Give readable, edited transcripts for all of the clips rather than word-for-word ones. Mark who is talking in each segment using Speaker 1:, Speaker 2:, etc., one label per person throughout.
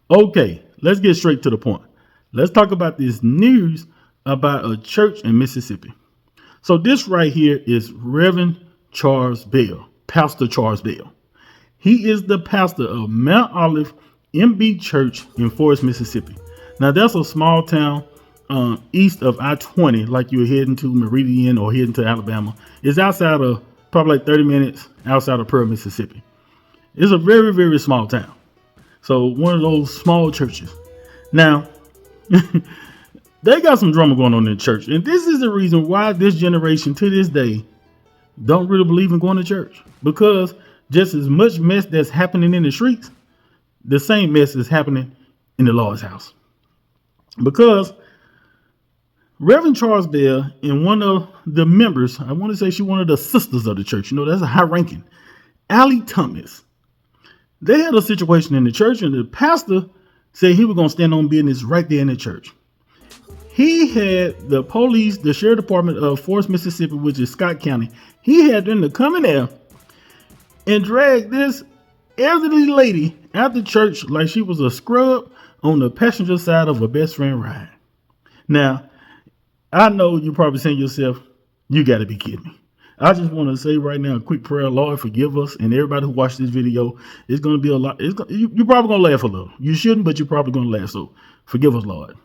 Speaker 1: Okay, let's get straight to the point. Let's talk about this news about a church in Mississippi. So this right here is Reverend Charles Bell, Pastor Charles Bell. He is the pastor of Mount Olive MB Church in Forest, Mississippi. Now that's a small town east of I-20, like you're heading to Meridian or heading to Alabama. It's outside of probably like 30 minutes outside of Pearl, Mississippi. It's a very, very small town. So one of those small churches. Now, they got some drama going on in the church. And this is the reason why this generation to this day don't really believe in going to church. Because just as much mess that's happening in the streets, the same mess is happening in the Lord's house. Because Reverend Charles Bell and one of the members, I want to say she's one of the sisters of the church, that's a high ranking, Allie Thomas. They had a situation in the church and the pastor said he was going to stand on business right there in the church. He had the police, the sheriff department of Forest, Mississippi, which is Scott County. He had them to come in there and drag this elderly lady out the church like she was a scrub on the passenger side of a best friend ride. Now, I know you're probably saying to yourself, you got to be kidding me. I just want to say right now a quick prayer. Lord, forgive us. And everybody who watched this video, it's going to be a lot. You're probably going to laugh a little. You shouldn't, but you're probably going to laugh. So forgive us, Lord.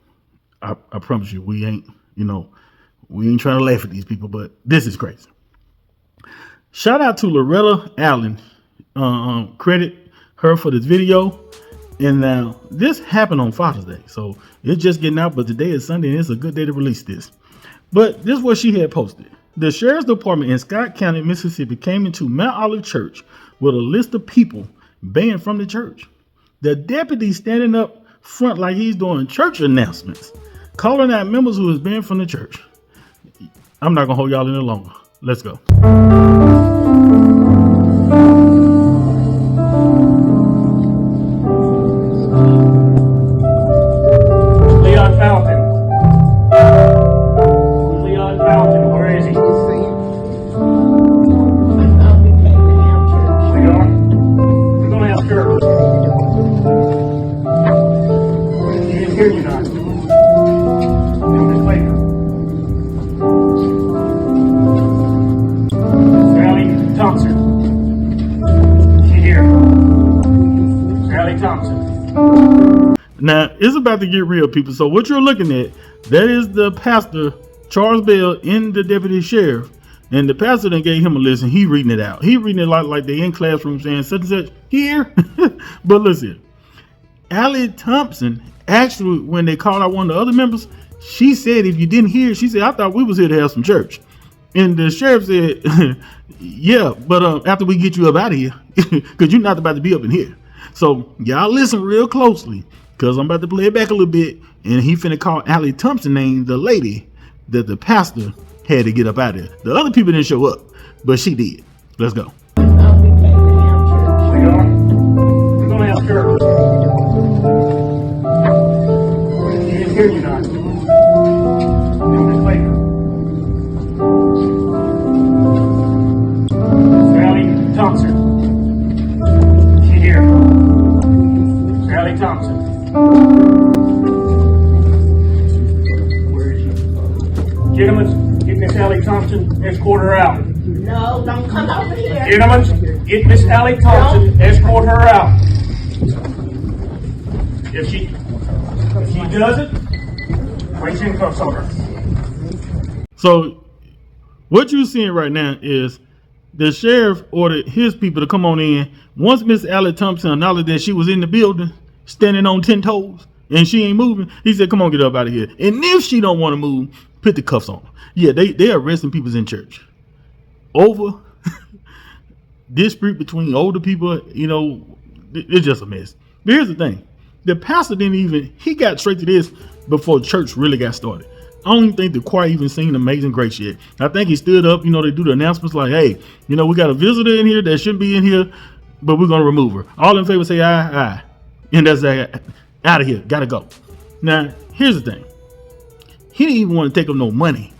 Speaker 1: I promise you, we ain't trying to laugh at these people, but this is crazy. Shout out to Loretta Allen. Credit her for this video. And now this happened on Father's Day. So it's just getting out, but today is Sunday and it's a good day to release this. But this is what she had posted. The sheriff's department in Scott County, Mississippi came into Mount Olive Church with a list of people banned from the church. The deputy standing up front like he's doing church announcements, calling out members who is banned from the church. I'm not going to hold y'all any longer. Let's go. Now, it's about to get real, people. So what you're looking at, that is the pastor, Charles Bell, and the deputy sheriff. And the pastor then gave him a list, and he reading it out. He reading it like they in classroom saying such and such here. But listen, Allie Thompson, actually, when they called out one of the other members, she said, if you didn't hear, she said, I thought we was here to have some church. And the sheriff said, yeah, but after we get you up out of here, because you're not about to be up in here. So y'all listen real closely, because I'm about to play it back a little bit, and he finna call Allie Thompson name the lady that the pastor had to get up out of there. The other people didn't show up, but she did. Let's go.
Speaker 2: We're gonna have church. You didn't hear you not. Allie Thompson. She here. Allie Thompson. Where is she? Gentlemen, get Miss Allie Thompson, escort her out.
Speaker 3: No, don't come over here.
Speaker 2: Gentlemen, get Miss Allie Thompson, escort her out. If she doesn't, place handcuffs on her.
Speaker 1: So what you're seeing right now is the sheriff ordered his people to come on in. Once Miss Allie Thompson acknowledged that she was in the building, standing on 10 toes, and she ain't moving, he said, come on, get up out of here. And if she don't want to move, put the cuffs on her. Yeah, they arresting people in church over dispute between older people. It's just a mess. But here's the thing. The pastor he got straight to this before church really got started. I don't even think the choir even sing Amazing Grace yet. I think he stood up, they do the announcements like, hey, we got a visitor in here that shouldn't be in here, but we're going to remove her. All in favor say aye, aye. And that's out of here. Got to go. Now, here's the thing. He didn't even want to take up no money.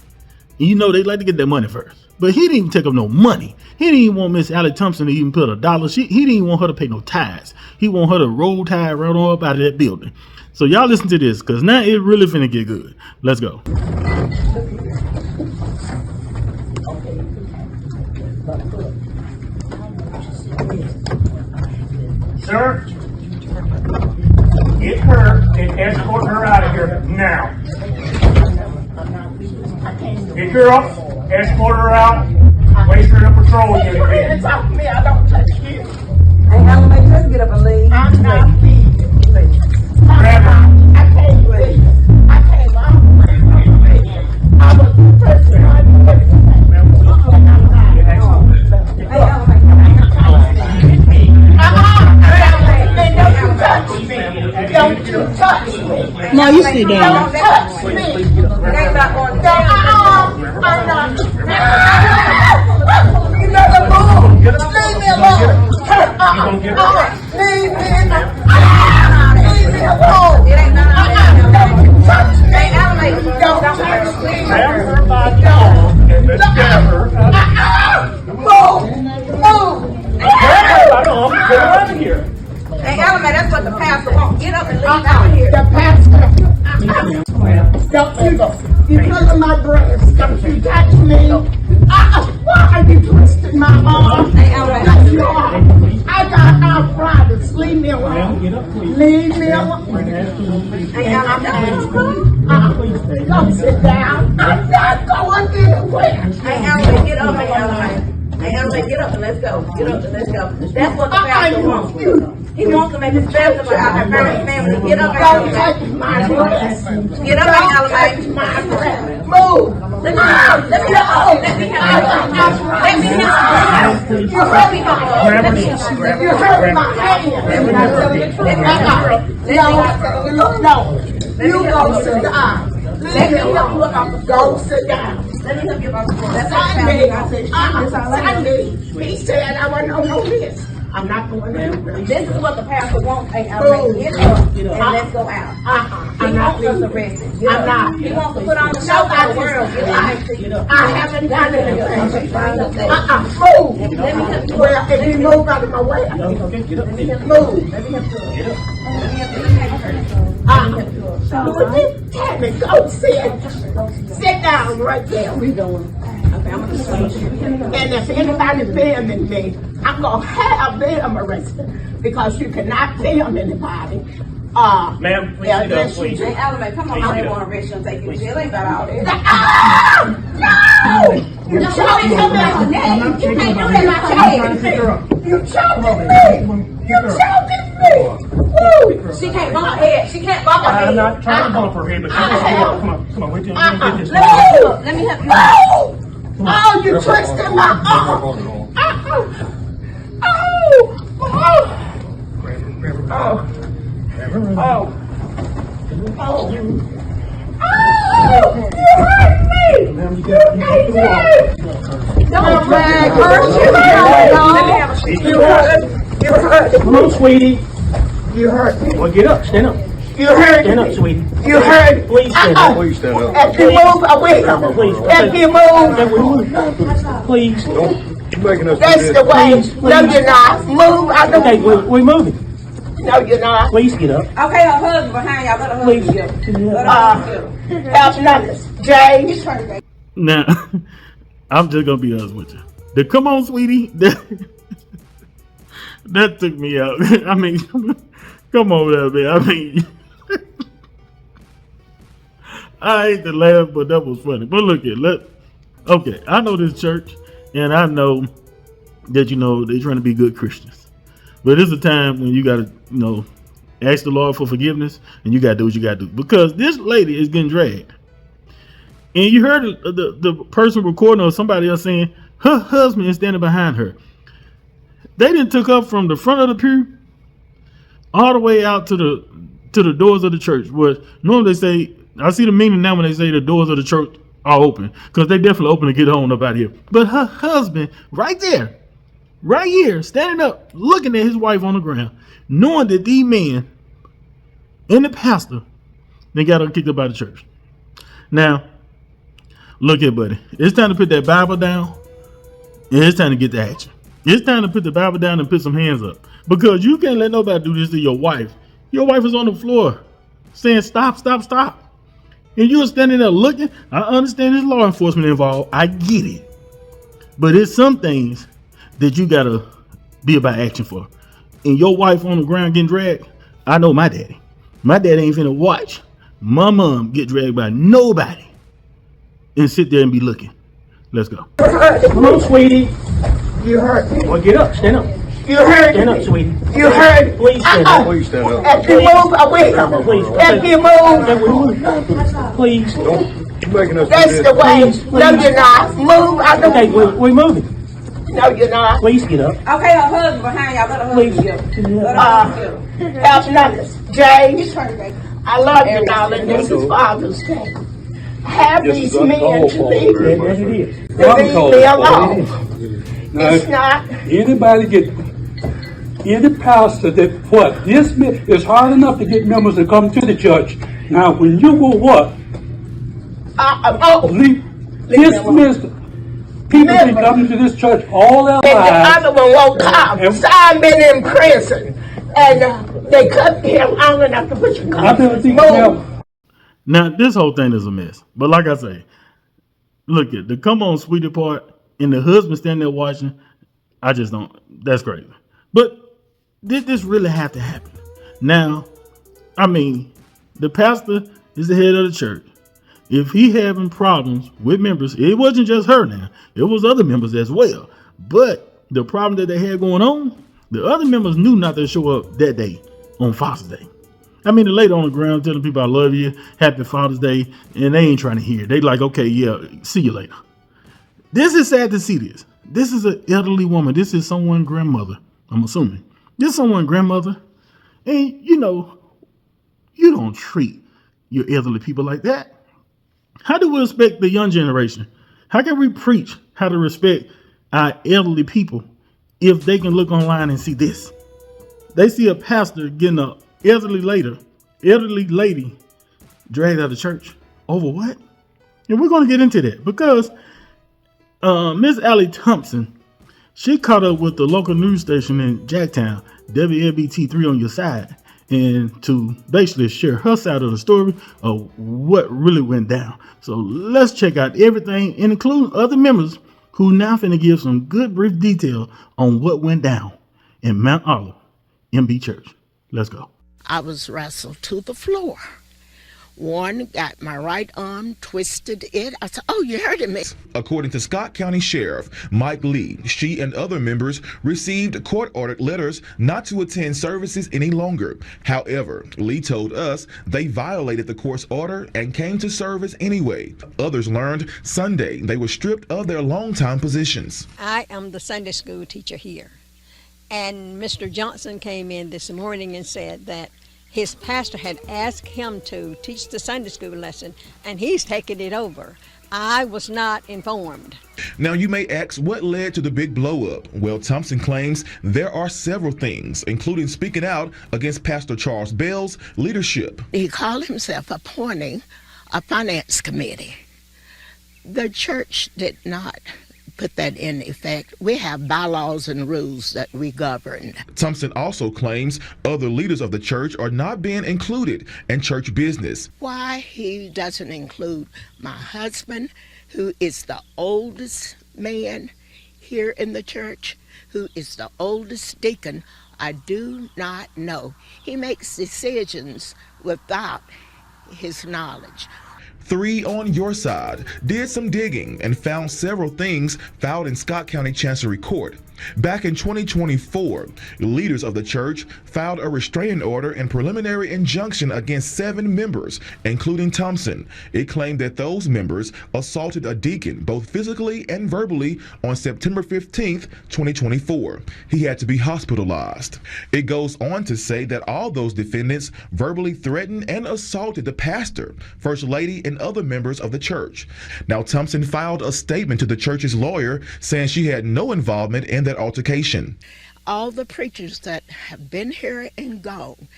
Speaker 1: And they like to get their money first. But he didn't even take up no money. He didn't even want Miss Allie Thompson to even put $1. He didn't even want her to pay no tithes. He want her to roll tide right on up out of that building. So y'all listen to this, because now it really finna get good. Let's go.
Speaker 2: Sir, get her and escort her out of here now. Get her up, escort her out, place her in a patrol unit.
Speaker 3: Hands off me, I don't touch you.
Speaker 4: Hey, I'll make her get up and leave.
Speaker 3: I'm not leaving.
Speaker 2: Grab her.
Speaker 3: I can't leave. I can't leave. I was the person I wanted to Don't you touch me.
Speaker 4: No, you sit down.
Speaker 3: Don't touch me.
Speaker 4: Ain't not going down.
Speaker 3: I'm not. You never move. Leave me alone. Leave me alone. Leave me alone.
Speaker 4: It ain't none of
Speaker 3: Don't you touch me.
Speaker 4: Hey, I'll make her.
Speaker 3: Don't touch me.
Speaker 2: Grab her by the arm and let's get her.
Speaker 3: Move. Move.
Speaker 2: Grab her by the arm and get her out of here.
Speaker 4: Hey, Alma, that's what the pastor wants. Get up and leave out of here.
Speaker 3: The pastor. Don't you cover my breast. Don't you touch me. Why are you twisting my arm?
Speaker 4: Hey, Alma.
Speaker 3: I got arthritis. Leave me alone. Leave me alone.
Speaker 4: Hey, Alma.
Speaker 3: Don't sit down. I'm not going anywhere.
Speaker 4: Hey, Alma, get up. Hey, Alma. Hey, Alma, get up and let's go. Get up and let's go. That's what the pastor wants. He wants to make his family out of his family. Get up,
Speaker 3: Don't
Speaker 4: Alma.
Speaker 3: touch my breast.
Speaker 4: Get up,
Speaker 3: Don't
Speaker 4: Alma.
Speaker 3: touch my breast. Move.
Speaker 4: Let me help. Let me help. Let me help. Let me help.
Speaker 3: You hurt my hand. No. You go sit down.
Speaker 4: Let me help you up off the
Speaker 3: Go sit down.
Speaker 4: Let me help you up off the floor. That's
Speaker 3: Sunday.
Speaker 4: what the
Speaker 3: Sunday. He said I want no this. I'm not going there.
Speaker 4: This is what the pastor wants. Hey, Alma, get up and let's go out. He
Speaker 3: I'm not
Speaker 4: wants us
Speaker 3: leaving.
Speaker 4: arrested. Get
Speaker 3: I'm
Speaker 4: up.
Speaker 3: not.
Speaker 4: He wants to put on the show for the world. Get up.
Speaker 3: I haven't done anything. Move.
Speaker 4: Let me help you.
Speaker 3: Well, if you move out of my way, move. Tell me, go sit down right there. We going. And if anybody filming me, I'm gonna have them arrested because you cannot film anybody.
Speaker 2: Ma'am, please sit down, please.
Speaker 4: Hey, Alma, come on. I don't want to arrest you and take you to jail. Ain't about all this.
Speaker 3: No! You're choking me! You can't do that, You're choking me! You're choking me! Woo!
Speaker 4: She can't bump her head. She can't bump her head.
Speaker 2: I'm not trying to bump her head, but come on, wait till you get this.
Speaker 3: No!
Speaker 4: Let me help you.
Speaker 3: No! Oh, you twisted my arm! You hurt me! Don't drag her! You hurt!
Speaker 2: Come on, sweetie.
Speaker 3: You hurt me!
Speaker 2: Well, get up, stand up.
Speaker 3: You hurt
Speaker 2: Stand up,
Speaker 3: me!
Speaker 2: sweetie.
Speaker 3: You hurt!
Speaker 2: Please stand up. Please
Speaker 3: stand up. If you move, I will.
Speaker 2: Please.
Speaker 3: If you move,
Speaker 2: Please.
Speaker 3: that's the way. No, you're not. Move. I don't.
Speaker 2: Okay, we're moving.
Speaker 3: No, you're not.
Speaker 2: Please get up.
Speaker 4: Okay, her husband behind y'all. Let her husband get up.
Speaker 3: Help numbers. James.
Speaker 1: Now, I'm just gonna be honest with you. The come on, sweetie, that took me out. I mean, come on there, man. I mean, I hate to laugh, but that was funny. But look at okay, I know this church, and I know that they're trying to be good Christians. But it's a time when you gotta, ask the Lord for forgiveness, and you gotta do what you gotta do. Because this lady is getting dragged. And you heard the person recording or somebody else saying her husband is standing behind her. They didn't took up from the front of the pew all the way out to the doors of the church. Where normally they say, I see the meaning now when they say the doors of the church are open, because they definitely open to get on up out of here. But her husband right there, right here, standing up, looking at his wife on the ground, knowing that these men and the pastor, they got her kicked up out of the church. Now, look here, buddy. It's time to put that Bible down And it's time to get to action. It's time to put the Bible down and put some hands up. Because you can't let nobody do this to your wife. Your wife is on the floor saying, stop, stop, stop. And you're standing there looking. I understand there's law enforcement involved. I get it. But it's some things that you got to be about action for. And your wife on the ground getting dragged, I know my daddy. My daddy ain't finna watch my mom get dragged by nobody and sit there and be looking. Let's go.
Speaker 2: Come on, sweetie.
Speaker 3: You heard me.
Speaker 2: Well, get up. Stand up.
Speaker 3: You heard
Speaker 2: Stand up,
Speaker 3: me.
Speaker 2: sweetie.
Speaker 3: You heard me.
Speaker 2: Please stand up. Please
Speaker 5: stand up.
Speaker 3: If you move, I will.
Speaker 2: Please.
Speaker 3: If you move,
Speaker 2: Please.
Speaker 5: You're making us
Speaker 3: that's
Speaker 5: do
Speaker 3: the
Speaker 5: this.
Speaker 3: way.
Speaker 2: Please,
Speaker 3: No, you're not. Move. I don't.
Speaker 2: Okay, we're moving.
Speaker 3: No, you're not.
Speaker 2: Please get up.
Speaker 4: Okay, her husband behind y'all. Let her husband get up.
Speaker 3: Have nothing. James, I love you, darling. This is Father's Day. Have these men to leave me.
Speaker 2: Yes, it is.
Speaker 3: To leave me alone.
Speaker 5: Now,
Speaker 3: It's not.
Speaker 5: anybody get any pastor that what this it's hard enough to get members to come to the church. Now, when you will what
Speaker 3: Leave
Speaker 5: dismiss people been coming to this church all their
Speaker 3: and the
Speaker 5: lives.
Speaker 3: other one won't come. So I've been in prison. And they cut me long enough to put your
Speaker 5: I've been thinking
Speaker 3: move.
Speaker 1: Now, this whole thing is a mess. But like I say, look at the come on, sweetie part and the husband standing there watching. I just don't. That's crazy. But did this really have to happen? Now, I mean, the pastor is the head of the church. If he having problems with members, it wasn't just her now. It was other members as well. But the problem that they had going on, the other members knew not to show up that day on Father's Day. I mean, the lady on the ground telling people I love you, happy Father's Day, and they ain't trying to hear it. They like, okay, yeah, see you later. This is sad to see this. This is an elderly woman. This is someone's grandmother, I'm assuming. This is someone's grandmother. And, you know, you don't treat your elderly people like that. How do we respect the young generation? How can we preach how to respect our elderly people if they can look online and see this? They see a pastor getting an elderly lady dragged out of church. Over what? And we're going to get into that because Miss Allie Thompson, she caught up with the local news station in Jacktown, WLBT3 on your side, and to basically share her side of the story of what really went down. So let's check out everything, including other members who now finna give some good brief detail on what went down in Mount Olive MB Church. Let's go.
Speaker 6: I was wrestled to the floor. One got my right arm, twisted it. I said, oh, you heard me.
Speaker 7: According to Scott County Sheriff Mike Lee, she and other members received court-ordered letters not to attend services any longer. However, Lee told us they violated the court's order and came to service anyway. Others learned Sunday they were stripped of their longtime positions.
Speaker 8: I am the Sunday school teacher here. And Mr. Johnson came in this morning and said that his pastor had asked him to teach the Sunday school lesson, and he's taking it over. I was not informed.
Speaker 7: Now you may ask what led to the big blow up. Well, Thompson claims there are several things, including speaking out against Pastor Charles Bell's leadership.
Speaker 6: He called himself appointing a finance committee. The church did not put that in effect. We have bylaws and rules that we govern.
Speaker 7: Thompson also claims other leaders of the church are not being included in church business.
Speaker 6: Why he doesn't include my husband, who is the oldest man here in the church, who is the oldest deacon, I do not know. He makes decisions without his knowledge.
Speaker 7: 3 on your side did some digging and found several things filed in Scott County Chancery Court. Back in 2024, leaders of the church filed a restraining order and preliminary injunction against 7 members, including Thompson. It claimed that those members assaulted a deacon both physically and verbally on September 15th, 2024. He had to be hospitalized. It goes on to say that all those defendants verbally threatened and assaulted the pastor, first lady, and other members of the church. Now, Thompson filed a statement to the church's lawyer saying she had no involvement in that altercation.
Speaker 6: All the preachers that have been here and gone,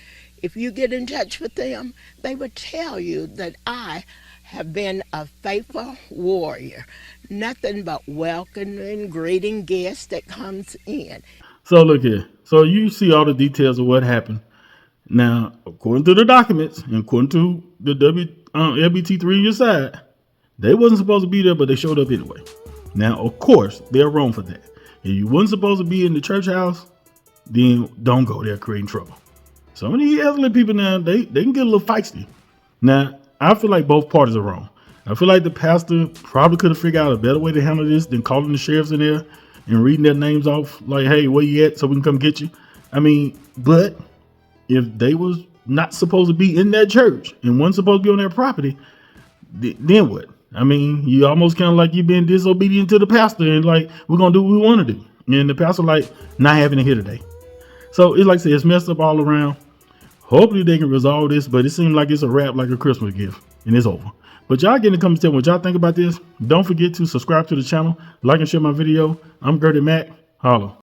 Speaker 6: if you get in touch with them, they would tell you that I have been a faithful warrior, nothing but welcoming, greeting guests that comes in.
Speaker 1: So look here. So you see all the details of what happened. Now, according to the documents and according to the LBT3 on your side, they wasn't supposed to be there, but they showed up anyway. Now, of course, they're wrong for that. If you wasn't supposed to be in the church house, then don't go there creating trouble. Some of these elderly people now, they can get a little feisty. Now, I feel like both parties are wrong. I feel like the pastor probably could have figured out a better way to handle this than calling the sheriffs in there and reading their names off like, hey, where you at so we can come get you. I mean, but if they was not supposed to be in that church and wasn't supposed to be on their property, then what? I mean, you almost kind of like you being disobedient to the pastor and like, we're going to do what we want to do. And the pastor like, not having it here today. So it's like I said, it's messed up all around. Hopefully they can resolve this, but it seems like it's a wrap, like a Christmas gift, and it's over. But y'all get in the comments, tell me what y'all think about this. Don't forget to subscribe to the channel, like and share my video. I'm Gertie Mac. Holla.